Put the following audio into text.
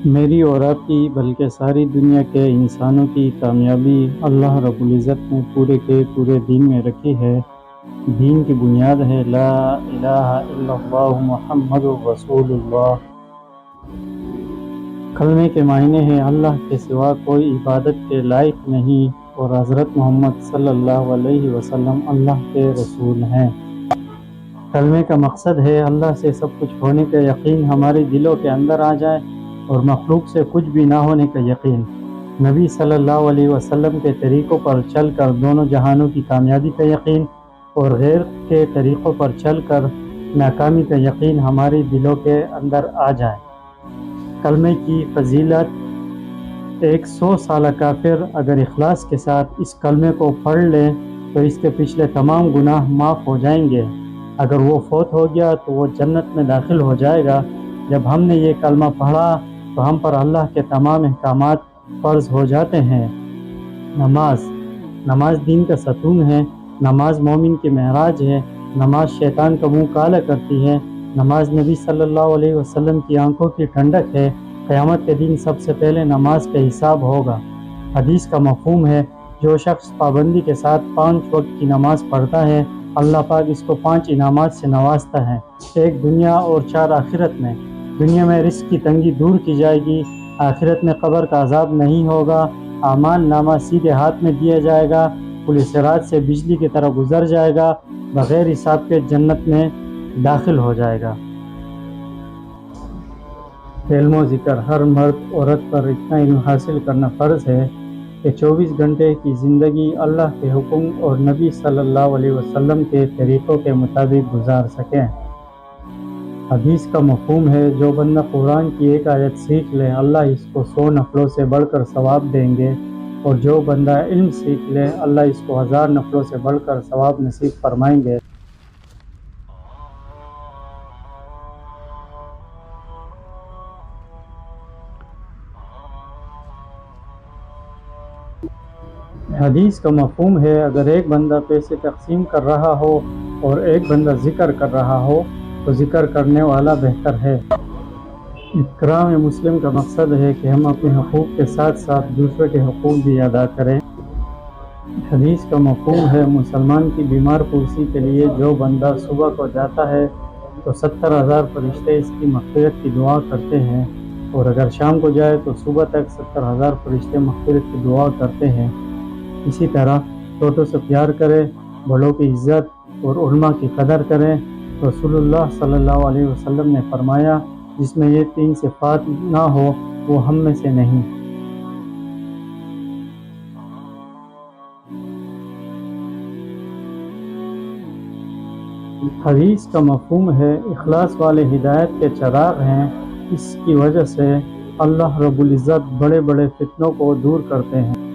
میری اور آپ کی بلکہ ساری دنیا کے انسانوں کی کامیابی اللہ رب العزت نے پورے کے پورے دین میں رکھی ہے۔ دین کی بنیاد ہے لا الہ الا اللہ محمد رسول اللہ۔ کلمے کے معنی ہے اللہ کے سوا کوئی عبادت کے لائق نہیں اور حضرت محمد صلی اللہ علیہ وسلم اللہ کے رسول ہیں۔ کلمے کا مقصد ہے اللہ سے سب کچھ ہونے کا یقین ہمارے دلوں کے اندر آ جائے اور مخلوق سے کچھ بھی نہ ہونے کا یقین۔ نبی صلی اللہ علیہ وسلم کے طریقوں پر چل کر دونوں جہانوں کی کامیابی کا یقین اور غیر کے طریقوں پر چل کر ناکامی کا یقین ہمارے دلوں کے اندر آ جائے۔ کلمے کی فضیلت 100 سالہ کافر اگر اخلاص کے ساتھ اس کلمے کو پڑھ لے تو اس کے پچھلے تمام گناہ معاف ہو جائیں گے۔ اگر وہ فوت ہو گیا تو وہ جنت میں داخل ہو جائے گا۔ جب ہم نے یہ کلمہ پڑھا تو ہم پر اللہ کے تمام احکامات فرض ہو جاتے ہیں۔ نماز دین کا ستون ہے۔ نماز مومن کی معراج ہے۔ نماز شیطان کا منہ کالا کرتی ہے۔ نماز نبی صلی اللہ علیہ وسلم کی آنکھوں کی ٹھنڈک ہے۔ قیامت کے دن سب سے پہلے نماز کا حساب ہوگا۔ حدیث کا مفہوم ہے جو شخص پابندی کے ساتھ 5 وقت کی نماز پڑھتا ہے اللہ پاک اس کو 5 انعامات سے نوازتا ہے، 1 دنیا اور 4 آخرت میں۔ دنیا میں رزق کی تنگی دور کی جائے گی، آخرت میں قبر کا عذاب نہیں ہوگا، اعمال نامہ سیدھے ہاتھ میں دیا جائے گا، پل صراط سے بجلی کی طرح گزر جائے گا، بغیر حساب کے جنت میں داخل ہو جائے گا۔ علم و ذکر ہر مرد عورت پر اتنا علم حاصل کرنا فرض ہے کہ 24 گھنٹے کی زندگی اللہ کے حکم اور نبی صلی اللہ علیہ وسلم کے طریقوں کے مطابق گزار سکیں۔ حدیث کا مفہوم ہے جو بندہ قرآن کی 1 آیت سیکھ لے اللہ اس کو 100 نفلوں سے بڑھ کر ثواب دیں گے، اور جو بندہ علم سیکھ لے اللہ اس کو 1000 نفلوں سے بڑھ کر ثواب نصیب فرمائیں گے۔ حدیث کا مفہوم ہے اگر ایک بندہ پیسے تقسیم کر رہا ہو اور ایک بندہ ذکر کر رہا ہو تو ذکر کرنے والا بہتر ہے۔ اکرام مسلم کا مقصد ہے کہ ہم اپنے حقوق کے ساتھ ساتھ دوسرے کے حقوق بھی ادا کریں۔ حدیث کا مفہوم ہے مسلمان کی بیمار پرسی کے لیے جو بندہ صبح کو جاتا ہے تو 70,000 فرشتے اس کی مغفرت کی دعا کرتے ہیں، اور اگر شام کو جائے تو صبح تک 70,000 فرشتے مغفرت کی دعا کرتے ہیں۔ اسی طرح چھوٹوں سے پیار کریں، بڑوں کی عزت اور علماء کی قدر کریں۔ رسول اللہ صلی اللہ علیہ وسلم نے فرمایا جس میں یہ 3 صفات نہ ہو وہ ہم میں سے نہیں۔ حدیث کا مفہوم ہے اخلاص والے ہدایت کے چراغ ہیں، اس کی وجہ سے اللہ رب العزت بڑے بڑے فتنوں کو دور کرتے ہیں۔